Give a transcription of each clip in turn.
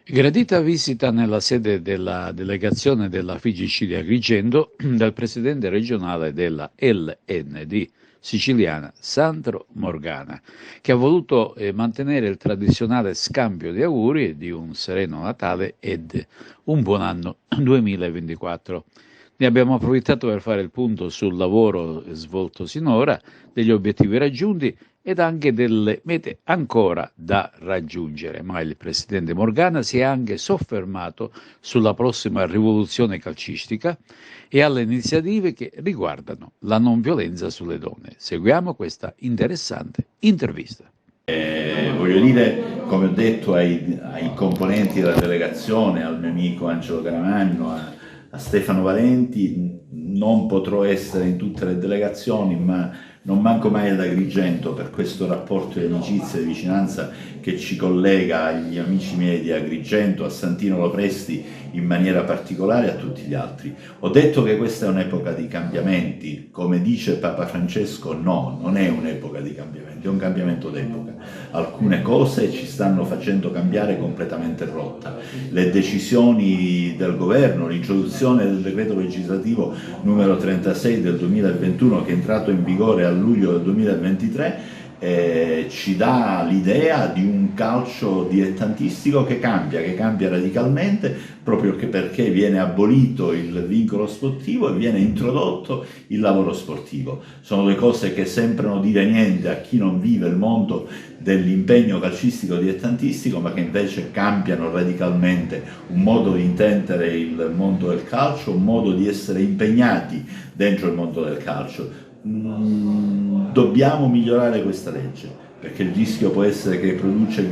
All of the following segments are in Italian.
Gradita visita nella sede della delegazione della FIGC di Agrigento del presidente regionale della LND siciliana Sandro Morgana, che ha voluto mantenere il tradizionale scambio di auguri di un sereno Natale ed un buon anno 2024. Ne abbiamo approfittato per fare il punto sul lavoro svolto sinora, degli obiettivi raggiunti ed anche delle mete ancora da raggiungere, ma il presidente Morgana si è anche soffermato sulla prossima rivoluzione calcistica e alle iniziative che riguardano la non violenza sulle donne. Seguiamo questa interessante intervista. Voglio dire, come ho detto ai componenti della delegazione, al mio amico Angelo Caramagno, a Stefano Valenti, non potrò essere in tutte le delegazioni, ma non manco mai ad Agrigento per questo rapporto di amicizia e di vicinanza che ci collega agli amici miei di Agrigento, a Santino Lopresti in maniera particolare, a tutti gli altri. Ho detto che questa è un'epoca di cambiamenti, come dice Papa Francesco, no, non è un'epoca di cambiamenti, è un cambiamento d'epoca. Alcune cose ci stanno facendo cambiare completamente rotta. Le decisioni del governo, l'introduzione del decreto legislativo numero 36 del 2021 che è entrato in vigore a luglio del 2023 ci dà l'idea di un calcio dilettantistico che cambia radicalmente proprio perché viene abolito il vincolo sportivo e viene introdotto il lavoro sportivo. Sono due cose che sembrano dire niente a chi non vive il mondo dell'impegno calcistico dilettantistico, ma che invece cambiano radicalmente un modo di intendere il mondo del calcio, un modo di essere impegnati dentro il mondo del calcio. Dobbiamo migliorare questa legge, perché il rischio può essere che produce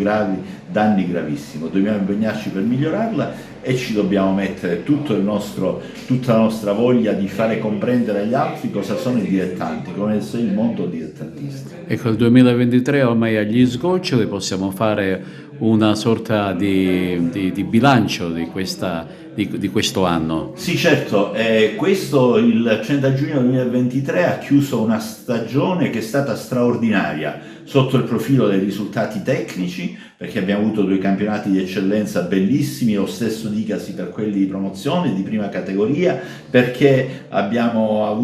danni gravissimi. Dobbiamo impegnarci per migliorarla e ci dobbiamo mettere tutta la nostra voglia di fare comprendere agli altri cosa sono i dilettanti, come è il mondo dilettantista. Ecco, il 2023 ormai agli sgoccioli, possiamo fare una sorta di bilancio di questo anno. Sì, certo, questo il 30 giugno 2023 ha chiuso una stagione che è stata straordinaria sotto il profilo dei risultati tecnici, perché abbiamo avuto due campionati di eccellenza bellissimi, lo stesso dicasi per quelli di promozione di prima categoria, perché abbiamo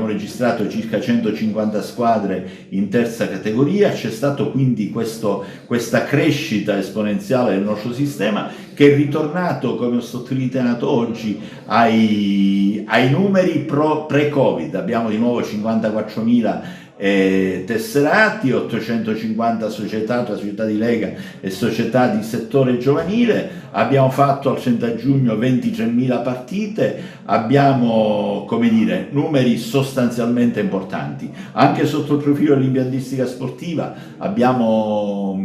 registrato circa 150 squadre in terza categoria, c'è stato quindi questa crescita esponenziale del nostro sistema che è ritornato, come ho sottolineato oggi, ai numeri pre-Covid. Abbiamo di nuovo 54.000 tesserati, 850 società tra società di lega e società di settore giovanile, abbiamo fatto al 30 giugno 23.000 partite, abbiamo, come dire, numeri sostanzialmente importanti. Anche sotto il profilo dell'impiantistica sportiva avevamo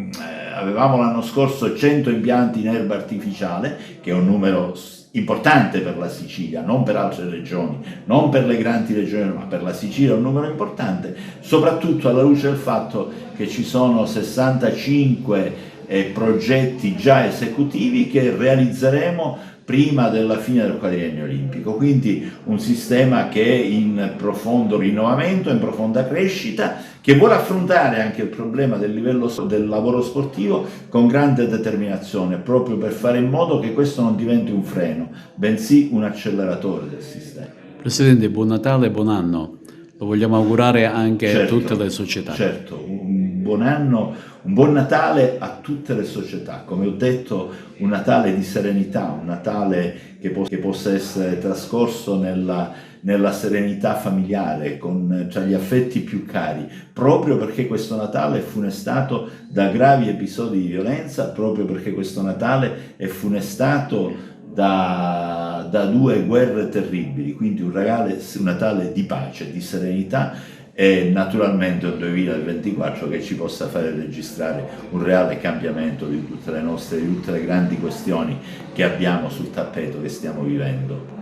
l'anno scorso 100 impianti in erba artificiale, che è un numero importante per la Sicilia, non per altre regioni, non per le grandi regioni, ma per la Sicilia è un numero importante, soprattutto alla luce del fatto che ci sono 65 progetti già esecutivi che realizzeremo prima della fine del quadriennio olimpico, quindi un sistema che è in profondo rinnovamento, in profonda crescita, che vuole affrontare anche il problema del livello del lavoro sportivo con grande determinazione, proprio per fare in modo che questo non diventi un freno, bensì un acceleratore del sistema. Presidente, buon Natale e buon anno. Lo vogliamo augurare anche a tutte le società. Certo, un buon anno, un buon Natale a tutte le società. Come ho detto, un Natale di serenità, un Natale che possa essere trascorso nella serenità familiare, tra gli affetti più cari, proprio perché questo Natale è funestato da gravi episodi di violenza, proprio perché questo Natale è funestato da due guerre terribili, quindi un Natale di pace, di serenità e naturalmente un 2024 che ci possa fare registrare un reale cambiamento di tutte le grandi questioni che abbiamo sul tappeto che stiamo vivendo.